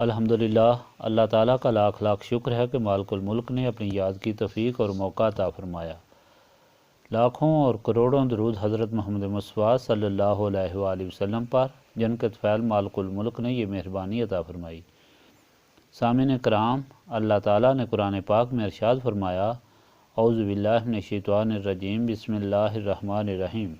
الحمدللہ، اللہ تعالیٰ کا لاکھ لاکھ شکر ہے کہ مالک الملک نے اپنی یاد کی توفیق اور موقع عطا فرمایا۔ لاکھوں اور کروڑوں درود حضرت محمد مصطفیٰ صلی اللہ علیہ وآلہ وسلم پر، جن کے طفیل مالک الملک نے یہ مہربانی عطا فرمائی۔ سامعین کرام، اللہ تعالیٰ نے قرآن پاک میں ارشاد فرمایا، اعوذ باللہ من الشیطان الرجیم، بسم اللہ الرحمن الرحیم۔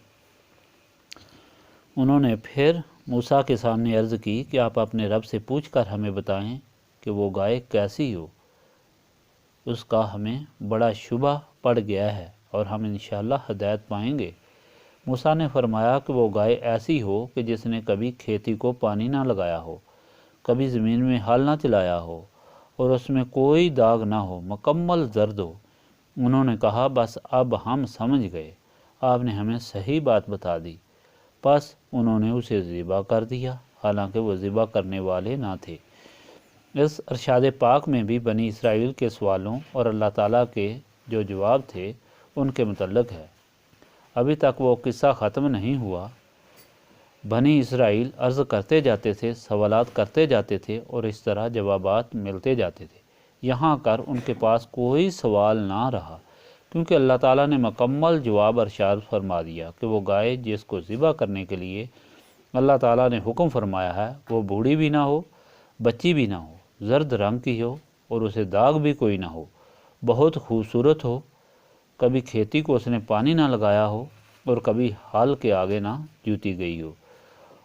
انہوں نے پھر موسیٰ کے سامنے عرض کی کہ آپ اپنے رب سے پوچھ کر ہمیں بتائیں کہ وہ گائے کیسی ہو، اس کا ہمیں بڑا شبہ پڑ گیا ہے اور ہم انشاءاللہ ہدایت پائیں گے۔ موسیٰ نے فرمایا کہ وہ گائے ایسی ہو کہ جس نے کبھی کھیتی کو پانی نہ لگایا ہو، کبھی زمین میں ہل نہ چلایا ہو اور اس میں کوئی داغ نہ ہو، مکمل زرد ہو۔ انہوں نے کہا، بس اب ہم سمجھ گئے، آپ نے ہمیں صحیح بات بتا دی۔ پس انہوں نے اسے ذبح کر دیا، حالانکہ وہ ذبح کرنے والے نہ تھے۔ اس ارشاد پاک میں بھی بنی اسرائیل کے سوالوں اور اللہ تعالیٰ کے جو جواب تھے ان کے متعلق ہے۔ ابھی تک وہ قصہ ختم نہیں ہوا۔ بنی اسرائیل عرض کرتے جاتے تھے، سوالات کرتے جاتے تھے اور اس طرح جوابات ملتے جاتے تھے، یہاں کر ان کے پاس کوئی سوال نہ رہا، کیونکہ اللہ تعالیٰ نے مکمل جواب ارشاد فرما دیا کہ وہ گائے جس کو ذبح کرنے کے لیے اللہ تعالیٰ نے حکم فرمایا ہے، وہ بوڑھی بھی نہ ہو، بچی بھی نہ ہو، زرد رنگ کی ہو اور اسے داغ بھی کوئی نہ ہو، بہت خوبصورت ہو، کبھی کھیتی کو اس نے پانی نہ لگایا ہو اور کبھی ہل کے آگے نہ جوتی گئی ہو،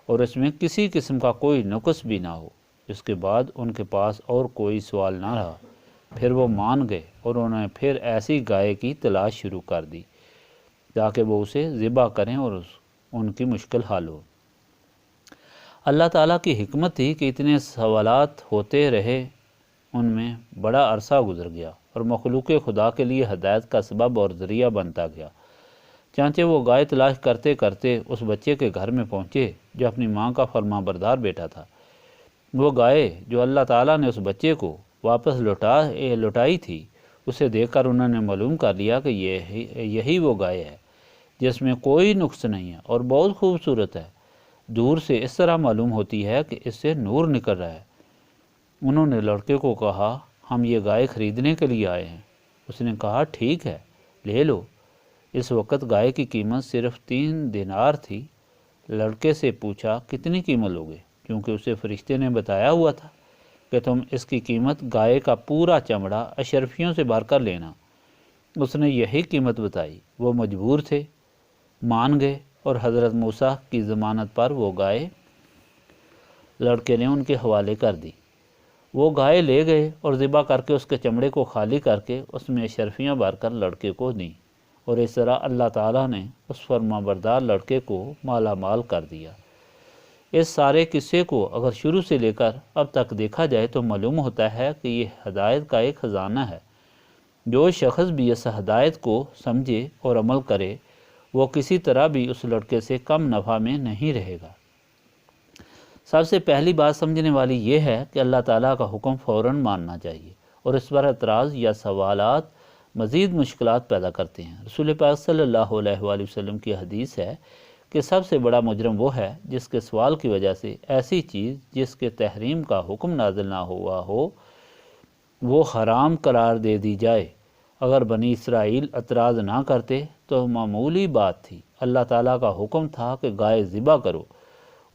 اور اس میں کسی قسم کا کوئی نقص بھی نہ ہو۔ اس کے بعد ان کے پاس اور کوئی سوال نہ رہا۔ پھر وہ مان گئے اور انہوں نے پھر ایسی گائے کی تلاش شروع کر دی تاکہ وہ اسے ذبح کریں اور ان کی مشکل حل ہو۔ اللہ تعالیٰ کی حکمت تھی کہ اتنے سوالات ہوتے رہے، ان میں بڑا عرصہ گزر گیا اور مخلوق خدا کے لیے ہدایت کا سبب اور ذریعہ بنتا گیا۔ چانچہ وہ گائے تلاش کرتے کرتے اس بچے کے گھر میں پہنچے جو اپنی ماں کا فرما بردار بیٹا تھا۔ وہ گائے جو اللہ تعالیٰ نے اس بچے کو واپس لوٹائی تھی، اسے دیکھ کر انہوں نے معلوم کر لیا کہ یہی وہ گائے ہے جس میں کوئی نقص نہیں ہے اور بہت خوبصورت ہے۔ دور سے اس طرح معلوم ہوتی ہے کہ اس سے نور نکل رہا ہے۔ انہوں نے لڑکے کو کہا، ہم یہ گائے خریدنے کے لیے آئے ہیں۔ اس نے کہا، ٹھیک ہے، لے لو۔ اس وقت گائے کی قیمت صرف 3 دینار تھی۔ لڑکے سے پوچھا، کتنی قیمت لوگے؟ کیونکہ اسے فرشتے نے بتایا ہوا تھا کہ تم اس کی قیمت گائے کا پورا چمڑا اشرفیوں سے بھر کر لینا۔ اس نے یہی قیمت بتائی۔ وہ مجبور تھے، مان گئے اور حضرت موسیٰ کی ضمانت پر وہ گائے لڑکے نے ان کے حوالے کر دی۔ وہ گائے لے گئے اور ذبح کر کے اس کے چمڑے کو خالی کر کے اس میں اشرفیاں بھر کر لڑکے کو دیں، اور اس طرح اللہ تعالیٰ نے اس فرما بردار لڑکے کو مالا مال کر دیا۔ اس سارے قصے کو اگر شروع سے لے کر اب تک دیکھا جائے تو معلوم ہوتا ہے کہ یہ ہدایت کا ایک خزانہ ہے۔ جو شخص بھی اس ہدایت کو سمجھے اور عمل کرے، وہ کسی طرح بھی اس لڑکے سے کم نفع میں نہیں رہے گا۔ سب سے پہلی بات سمجھنے والی یہ ہے کہ اللہ تعالیٰ کا حکم فوراً ماننا چاہیے، اور اس پر اعتراض یا سوالات مزید مشکلات پیدا کرتے ہیں۔ رسول پاک صلی اللہ علیہ وآلہ وسلم کی حدیث ہے کہ سب سے بڑا مجرم وہ ہے جس کے سوال کی وجہ سے ایسی چیز جس کے تحریم کا حکم نازل نہ ہوا ہو وہ حرام قرار دے دی جائے۔ اگر بنی اسرائیل اعتراض نہ کرتے تو معمولی بات تھی۔ اللہ تعالیٰ کا حکم تھا کہ گائے ذبح کرو،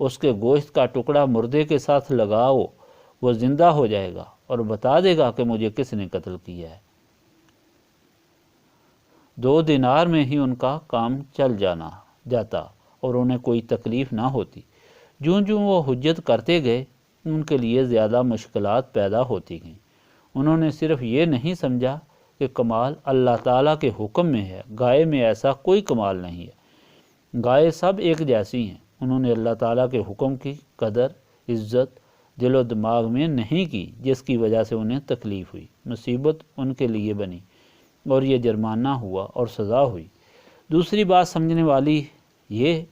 اس کے گوشت کا ٹکڑا مردے کے ساتھ لگاؤ، وہ زندہ ہو جائے گا اور بتا دے گا کہ مجھے کس نے قتل کیا ہے۔ 2 دینار میں ہی ان کا کام چل جاتا اور انہیں کوئی تکلیف نہ ہوتی۔ جوں جوں وہ حجت کرتے گئے، ان کے لیے زیادہ مشکلات پیدا ہوتی گئیں۔ انہوں نے صرف یہ نہیں سمجھا کہ کمال اللہ تعالیٰ کے حکم میں ہے، گائے میں ایسا کوئی کمال نہیں ہے، گائے سب ایک جیسی ہیں۔ انہوں نے اللہ تعالیٰ کے حکم کی قدر عزت دل و دماغ میں نہیں کی، جس کی وجہ سے انہیں تکلیف ہوئی، مصیبت ان کے لیے بنی اور یہ جرمانہ ہوا اور سزا ہوئی۔ دوسری بات سمجھنے والی یہ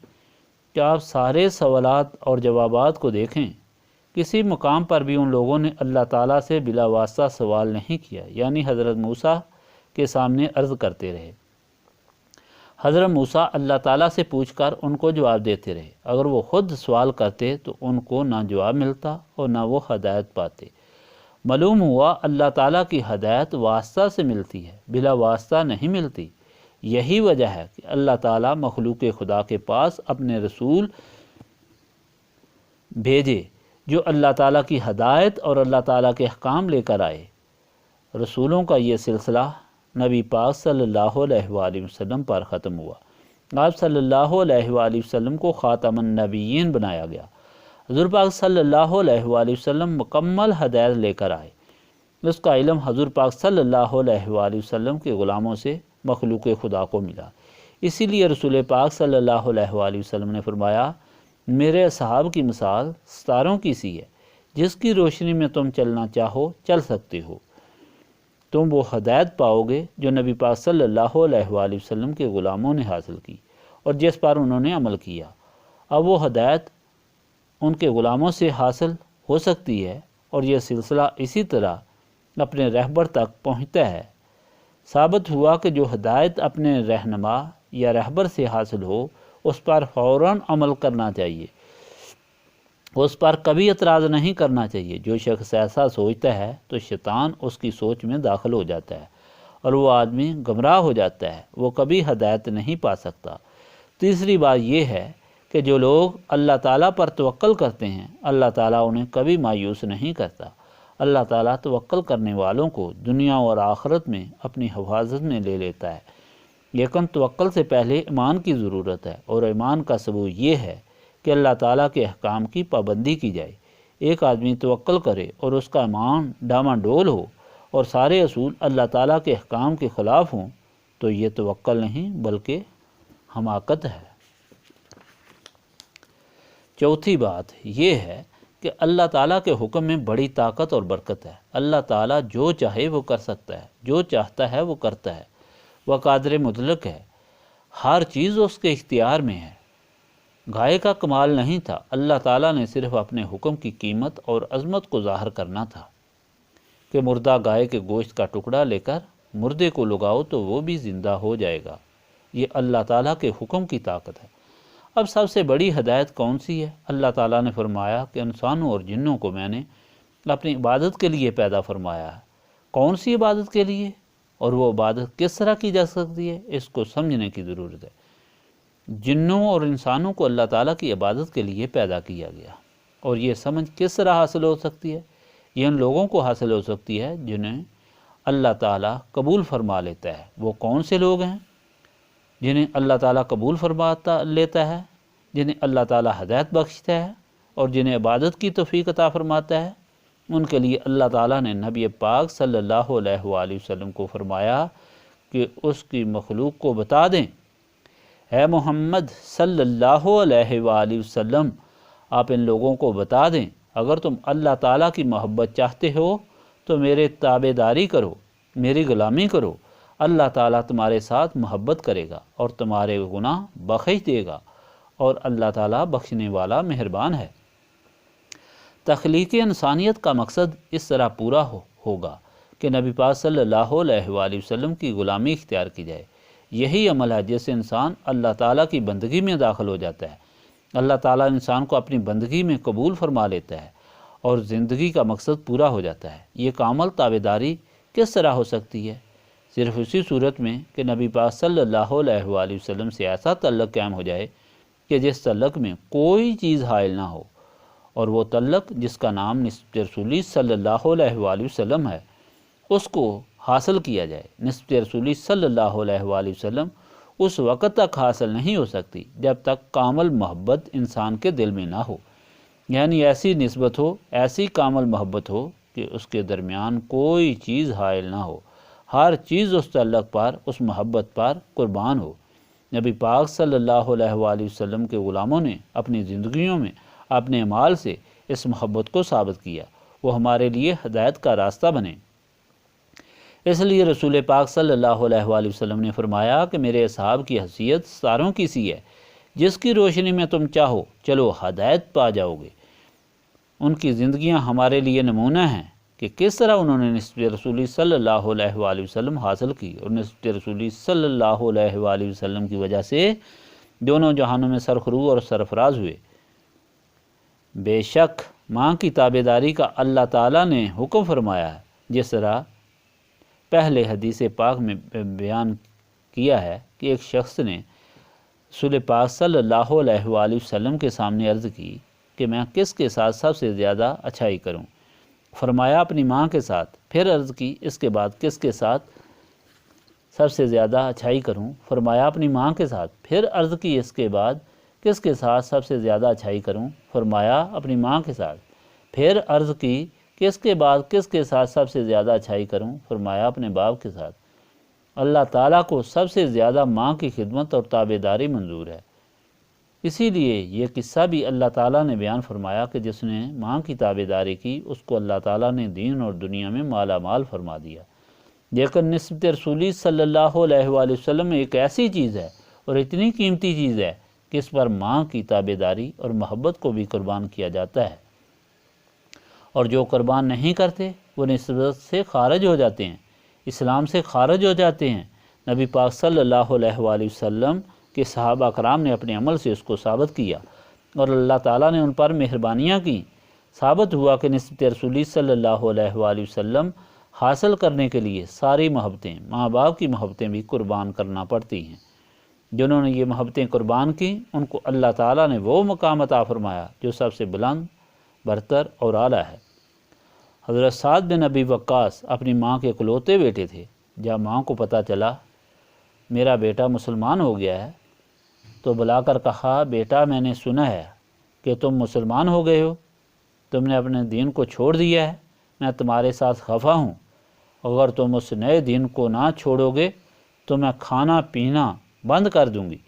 کہ آپ سارے سوالات اور جوابات کو دیکھیں، کسی مقام پر بھی ان لوگوں نے اللہ تعالیٰ سے بلا واسطہ سوال نہیں کیا، یعنی حضرت موسیٰ کے سامنے عرض کرتے رہے۔ حضرت موسیٰ اللہ تعالیٰ سے پوچھ کر ان کو جواب دیتے رہے، اگر وہ خود سوال کرتے تو ان کو نہ جواب ملتا اور نہ وہ ہدایت پاتے۔ معلوم ہوا اللہ تعالیٰ کی ہدایت واسطہ سے ملتی ہے، بلا واسطہ نہیں ملتی۔ یہی وجہ ہے کہ اللہ تعالیٰ مخلوق خدا کے پاس اپنے رسول بھیجے جو اللہ تعالیٰ کی ہدایت اور اللہ تعالیٰ کے احکام لے کر آئے۔ رسولوں کا یہ سلسلہ نبی پاک صلی اللہ علیہ وآلہ وسلم پر ختم ہوا۔ آپ صلی اللہ علیہ وآلہ وسلم کو خاتم النبیین بنایا گیا۔ حضور پاک صلی اللہ علیہ وآلہ وسلم مکمل ہدایت لے کر آئے۔ اس کا علم حضور پاک صلی اللہ علیہ وآلہ وسلم کے غلاموں سے مخلوق خدا کو ملا۔ اسی لیے رسول پاک صلی اللہ علیہ وآلہ وسلم نے فرمایا، میرے اصحاب کی مثال ستاروں کی سی ہے، جس کی روشنی میں تم چلنا چاہو چل سکتے ہو۔ تم وہ ہدایت پاؤ گے جو نبی پاک صلی اللہ علیہ وآلہ وسلم کے غلاموں نے حاصل کی اور جس پر انہوں نے عمل کیا۔ اب وہ ہدایت ان کے غلاموں سے حاصل ہو سکتی ہے اور یہ سلسلہ اسی طرح اپنے رہبر تک پہنچتا ہے۔ ثابت ہوا کہ جو ہدایت اپنے رہنما یا رہبر سے حاصل ہو اس پر فوراً عمل کرنا چاہیے، اس پر کبھی اعتراض نہیں کرنا چاہیے۔ جو شخص ایسا سوچتا ہے تو شیطان اس کی سوچ میں داخل ہو جاتا ہے اور وہ آدمی گمراہ ہو جاتا ہے، وہ کبھی ہدایت نہیں پا سکتا۔ تیسری بات یہ ہے کہ جو لوگ اللہ تعالیٰ پر توکل کرتے ہیں، اللہ تعالیٰ انہیں کبھی مایوس نہیں کرتا۔ اللہ تعالیٰ توکل کرنے والوں کو دنیا اور آخرت میں اپنی حفاظت میں لے لیتا ہے۔ لیکن توکل سے پہلے ایمان کی ضرورت ہے، اور ایمان کا ثبوت یہ ہے کہ اللہ تعالیٰ کے احکام کی پابندی کی جائے۔ ایک آدمی توکل کرے اور اس کا ایمان ڈاما ڈول ہو اور سارے اصول اللہ تعالیٰ کے احکام کے خلاف ہوں تو یہ توکل نہیں بلکہ حماقت ہے۔ چوتھی بات یہ ہے کہ اللہ تعالیٰ کے حکم میں بڑی طاقت اور برکت ہے۔ اللہ تعالیٰ جو چاہے وہ کر سکتا ہے، جو چاہتا ہے وہ کرتا ہے۔ وہ قادر مطلق ہے، ہر چیز اس کے اختیار میں ہے۔ گائے کا کمال نہیں تھا، اللہ تعالیٰ نے صرف اپنے حکم کی قیمت اور عظمت کو ظاہر کرنا تھا کہ مردہ گائے کے گوشت کا ٹکڑا لے کر مردے کو لگاؤ تو وہ بھی زندہ ہو جائے گا۔ یہ اللہ تعالیٰ کے حکم کی طاقت ہے۔ اب سب سے بڑی ہدایت کون سی ہے؟ اللہ تعالیٰ نے فرمایا کہ انسانوں اور جنوں کو میں نے اپنی عبادت کے لیے پیدا فرمایا ہے۔ کون سی عبادت کے لیے اور وہ عبادت کس طرح کی جا سکتی ہے، اس کو سمجھنے کی ضرورت ہے۔ جنوں اور انسانوں کو اللہ تعالیٰ کی عبادت کے لیے پیدا کیا گیا، اور یہ سمجھ کس طرح حاصل ہو سکتی ہے؟ یہ ان لوگوں کو حاصل ہو سکتی ہے جنہیں اللہ تعالیٰ قبول فرما لیتا ہے۔ وہ کون سے لوگ ہیں جنہیں اللہ تعالیٰ قبول فرماتا لیتا ہے؟ جنہیں اللہ تعالیٰ ہدایت بخشتا ہے اور جنہیں عبادت کی توفیق عطا فرماتا ہے۔ ان کے لیے اللہ تعالیٰ نے نبی پاک صلی اللہ علیہ وآلہ وسلم کو فرمایا کہ اس کی مخلوق کو بتا دیں، اے محمد صلی اللہ علیہ وآلہ وسلم، آپ ان لوگوں کو بتا دیں، اگر تم اللہ تعالیٰ کی محبت چاہتے ہو تو میرے تابع داری کرو، میری غلامی کرو۔ اللہ تعالیٰ تمہارے ساتھ محبت کرے گا اور تمہارے گناہ بخش دے گا، اور اللہ تعالیٰ بخشنے والا مہربان ہے۔ تخلیق انسانیت کا مقصد اس طرح پورا ہوگا کہ نبی پاک صلی اللہ علیہ وآلہ وسلم کی غلامی اختیار کی جائے۔ یہی عمل ہے جس سے انسان اللہ تعالیٰ کی بندگی میں داخل ہو جاتا ہے۔ اللہ تعالیٰ انسان کو اپنی بندگی میں قبول فرما لیتا ہے اور زندگی کا مقصد پورا ہو جاتا ہے۔ یہ کامل تابع داری کس طرح ہو سکتی ہے؟ صرف اسی صورت میں کہ نبی پاک صلی اللہ علیہ وآلہ وسلم سے ایسا تعلق قائم ہو جائے کہ جس تعلق میں کوئی چیز حائل نہ ہو، اور وہ تعلق جس کا نام نسبت رسولی صلی اللہ علیہ وآلہ وسلم ہے، اس کو حاصل کیا جائے۔ نسبت رسولی صلی اللہ علیہ وآلہ وسلم اس وقت تک حاصل نہیں ہو سکتی جب تک کامل محبت انسان کے دل میں نہ ہو، یعنی ایسی نسبت ہو، ایسی کامل محبت ہو کہ اس کے درمیان کوئی چیز حائل نہ ہو، ہر چیز اس تعلق پر، اس محبت پر قربان ہو۔ نبی پاک صلی اللہ علیہ وآلہ وسلم کے غلاموں نے اپنی زندگیوں میں اپنے اعمال سے اس محبت کو ثابت کیا، وہ ہمارے لیے ہدایت کا راستہ بنے۔ اس لیے رسول پاک صلی اللہ علیہ وآلہ وسلم نے فرمایا کہ میرے اصحاب کی حیثیت ستاروں کی سی ہے، جس کی روشنی میں تم چاہو چلو ہدایت پا جاؤ گے۔ ان کی زندگیاں ہمارے لیے نمونہ ہیں کہ کس طرح انہوں نے نسبت رسولی صلی اللہ علیہ وآلہ وسلم حاصل کی، اور نسبت رسولی صلی اللہ علیہ وآلہ وسلم کی وجہ سے دونوں جہانوں میں سرخرو اور سرفراز ہوئے۔ بے شک ماں کی تابعداری کا اللہ تعالیٰ نے حکم فرمایا ہے، جس طرح پہلے حدیث پاک میں بیان کیا ہے کہ ایک شخص نے رسول پاک صلی اللہ علیہ وآلہ وسلم کے سامنے عرض کی کہ میں کس کے ساتھ سب سے زیادہ اچھائی کروں؟ فرمایا اپنی ماں کے ساتھ۔ پھر عرض کی اس کے بعد کس کے ساتھ سب سے زیادہ اچھائی کروں؟ فرمایا اپنی ماں کے ساتھ۔ پھر عرض کی اس کے بعد کس کے ساتھ سب سے زیادہ اچھائی کروں؟ فرمایا اپنی ماں کے ساتھ۔ پھر عرض کی کہ اس کے بعد کس کے ساتھ سب سے زیادہ اچھائی کروں؟ فرمایا اپنے باپ کے ساتھ۔ اللہ تعالیٰ کو سب سے زیادہ ماں کی خدمت اور تابعداری منظور ہے، اسی لیے یہ قصہ بھی اللہ تعالیٰ نے بیان فرمایا کہ جس نے ماں کی تابعداری کی اس کو اللہ تعالیٰ نے دین اور دنیا میں مالا مال فرما دیا۔ لیکن نسبت رسولی صلی اللہ علیہ وآلہ وسلم ایک ایسی چیز ہے اور اتنی قیمتی چیز ہے کہ اس پر ماں کی تابعداری اور محبت کو بھی قربان کیا جاتا ہے، اور جو قربان نہیں کرتے وہ نسبت سے خارج ہو جاتے ہیں، اسلام سے خارج ہو جاتے ہیں۔ نبی پاک صلی اللہ علیہ وآلہ وسلم کہ صحابہ کرام نے اپنے عمل سے اس کو ثابت کیا، اور اللہ تعالیٰ نے ان پر مہربانیاں کی۔ ثابت ہوا کہ نسبت رسولی صلی اللہ علیہ وآلہ وسلم حاصل کرنے کے لیے ساری محبتیں، ماں باپ کی محبتیں بھی قربان کرنا پڑتی ہیں۔ جنہوں نے یہ محبتیں قربان کی ان کو اللہ تعالیٰ نے وہ مقام عطا فرمایا جو سب سے بلند، برتر اور اعلیٰ ہے۔ حضرت سعد بن ابی وقاص اپنی ماں کے اکلوتے بیٹے تھے۔ جب ماں کو پتہ چلا میرا بیٹا مسلمان ہو گیا ہے تو بلا کر کہا، بیٹا میں نے سنا ہے کہ تم مسلمان ہو گئے ہو، تم نے اپنے دین کو چھوڑ دیا ہے، میں تمہارے ساتھ خفا ہوں، اگر تم اس نئے دین کو نہ چھوڑو گے تو میں کھانا پینا بند کر دوں گی،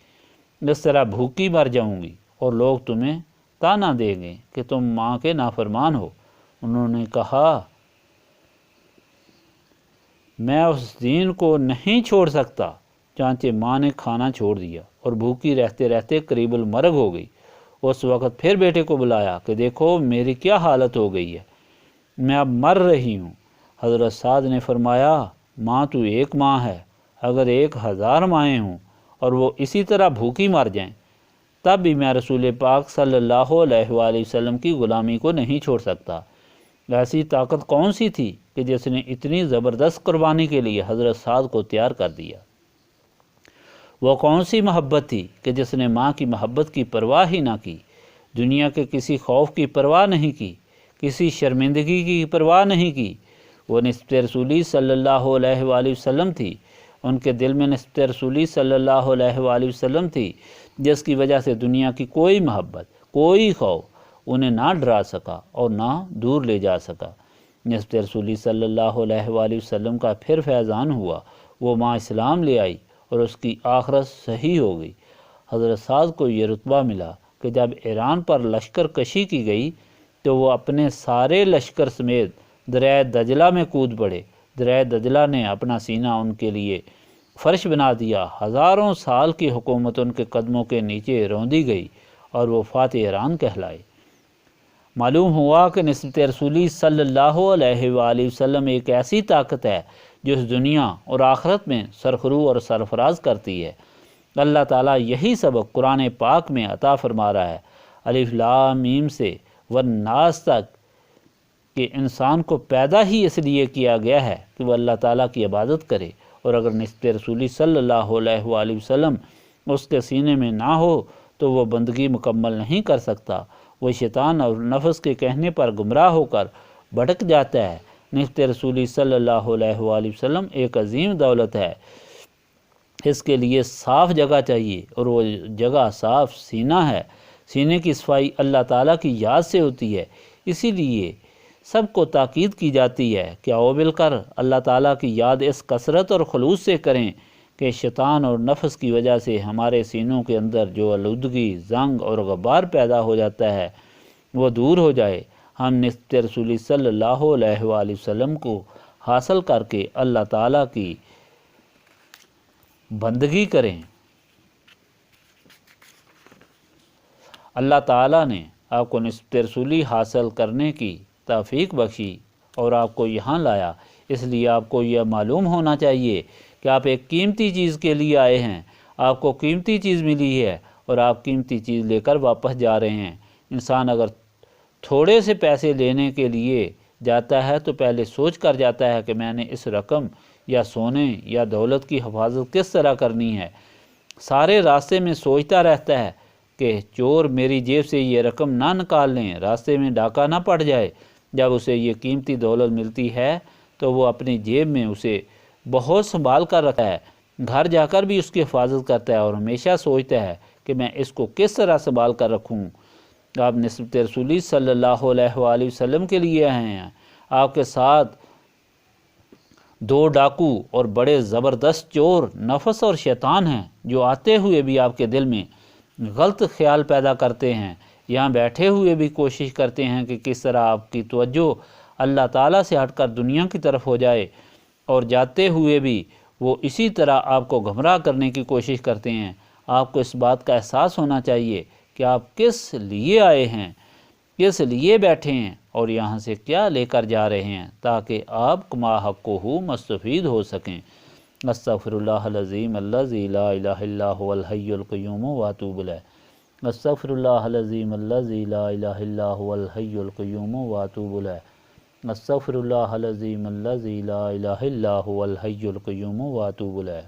اس طرح بھوکی مر جاؤں گی اور لوگ تمہیں تانا دیں گے کہ تم ماں کے نافرمان ہو۔ انہوں نے کہا میں اس دین کو نہیں چھوڑ سکتا، چانچہ ماں نے کھانا چھوڑ دیا اور بھوکی رہتے رہتے قریب المرگ ہو گئی۔ اس وقت پھر بیٹے کو بلایا کہ دیکھو میری کیا حالت ہو گئی ہے، میں اب مر رہی ہوں۔ حضرت سعد نے فرمایا ماں تو ایک ماں ہے، اگر 1000 مائیں ہوں اور وہ اسی طرح بھوکی مر جائیں تب بھی میں رسول پاک صلی اللہ علیہ وآلہ وسلم کی غلامی کو نہیں چھوڑ سکتا۔ ایسی طاقت کون سی تھی کہ جس نے اتنی زبردست قربانی کے لیے حضرت سعد کو تیار کر دیا؟ وہ کون سی محبت تھی کہ جس نے ماں کی محبت کی پرواہ ہی نہ کی، دنیا کے کسی خوف کی پرواہ نہیں کی، کسی شرمندگی کی پرواہ نہیں کی؟ وہ نسبت رسولی صلی اللہ علیہ وآلہ وسلم تھی، ان کے دل میں نسبت رسولی صلی اللہ علیہ وآلہ وسلم تھی، جس کی وجہ سے دنیا کی کوئی محبت، کوئی خوف انہیں نہ ڈرا سکا اور نہ دور لے جا سکا۔ نسبت رسولی صلی اللہ علیہ وآلہ وسلم کا پھر فیضان ہوا، وہ ماں اسلام لے آئی اور اس کی آخرت صحیح ہو گئی۔ حضرت سعد کو یہ رتبہ ملا کہ جب ایران پر لشکر کشی کی گئی تو وہ اپنے سارے لشکر سمیت دریائے دجلہ میں کود پڑے۔ دریائے دجلہ نے اپنا سینہ ان کے لیے فرش بنا دیا، ہزاروں سال کی حکومت ان کے قدموں کے نیچے روندی گئی اور وہ فاتح ایران کہلائے۔ معلوم ہوا کہ نسبت رسولی صلی اللہ علیہ وآلہ وسلم ایک ایسی طاقت ہے جو اس دنیا اور آخرت میں سرخرو اور سرفراز کرتی ہے۔ اللہ تعالیٰ یہی سبق قرآن پاک میں عطا فرما رہا ہے، الف لام میم سے والناس تک، کہ انسان کو پیدا ہی اس لیے کیا گیا ہے کہ وہ اللہ تعالیٰ کی عبادت کرے، اور اگر نسبت رسولی صلی اللہ علیہ وآلہ وسلم اس کے سینے میں نہ ہو تو وہ بندگی مکمل نہیں کر سکتا، وہ شیطان اور نفس کے کہنے پر گمراہ ہو کر بھٹک جاتا ہے۔ نسبت رسولی صلی اللہ علیہ وآلہ وسلم ایک عظیم دولت ہے، اس کے لیے صاف جگہ چاہیے، اور وہ جگہ صاف سینہ ہے۔ سینے کی صفائی اللہ تعالیٰ کی یاد سے ہوتی ہے، اسی لیے سب کو تاکید کی جاتی ہے کہ آؤ مل کر اللہ تعالیٰ کی یاد اس کثرت اور خلوص سے کریں کہ شیطان اور نفس کی وجہ سے ہمارے سینوں کے اندر جو آلودگی، زنگ اور غبار پیدا ہو جاتا ہے وہ دور ہو جائے۔ ہم نسبت رسولی صلی اللہ علیہ وآلہ وسلم کو حاصل کر کے اللہ تعالیٰ کی بندگی کریں۔ اللہ تعالیٰ نے آپ کو نسبت رسولی حاصل کرنے کی توفیق بخشی۔ اور آپ کو یہاں لایا، اس لیے آپ کو یہ معلوم ہونا چاہیے کہ آپ ایک قیمتی چیز کے لیے آئے ہیں، آپ کو قیمتی چیز ملی ہے اور آپ قیمتی چیز لے کر واپس جا رہے ہیں۔ انسان اگر تھوڑے سے پیسے لینے کے لیے جاتا ہے تو پہلے سوچ کر جاتا ہے کہ میں نے اس رقم یا سونے یا دولت کی حفاظت کس طرح کرنی ہے۔ سارے راستے میں سوچتا رہتا ہے کہ چور میری جیب سے یہ رقم نہ نکال لیں، راستے میں ڈاکہ نہ پڑ جائے۔ جب اسے یہ قیمتی دولت ملتی ہے تو وہ اپنی جیب میں اسے بہت سنبھال کر رکھتا ہے، گھر جا کر بھی اس کی حفاظت کرتا ہے اور ہمیشہ سوچتا ہے کہ میں اس کو کس طرح سنبھال کر رکھوں۔ آپ نسبت رسولی صلی اللہ علیہ وآلہ وسلم کے لیے آئے ہیں، آپ کے ساتھ 2 ڈاکو اور بڑے زبردست چور نفس اور شیطان ہیں جو آتے ہوئے بھی آپ کے دل میں غلط خیال پیدا کرتے ہیں، یہاں بیٹھے ہوئے بھی کوشش کرتے ہیں کہ کس طرح آپ کی توجہ اللہ تعالیٰ سے ہٹ کر دنیا کی طرف ہو جائے، اور جاتے ہوئے بھی وہ اسی طرح آپ کو گمراہ کرنے کی کوشش کرتے ہیں۔ آپ کو اس بات کا احساس ہونا چاہیے کہ آپ کس لیے آئے ہیں، کس لیے بیٹھے ہیں اور یہاں سے کیا لے کر جا رہے ہیں، تاکہ آپ ما حقہ مستفید ہو سکیں۔ استغفر اللہ العظیم الذی لا الہ الا هو الحی القیوم واتوب الیہ۔ استغفر اللہ العظیم الذی لا الہ الا هو الحی القیوم واتوب الیہ۔ استغفر اللہ العظیم الذی لا الہ الا هو الحی القیوم واتوب الیہ۔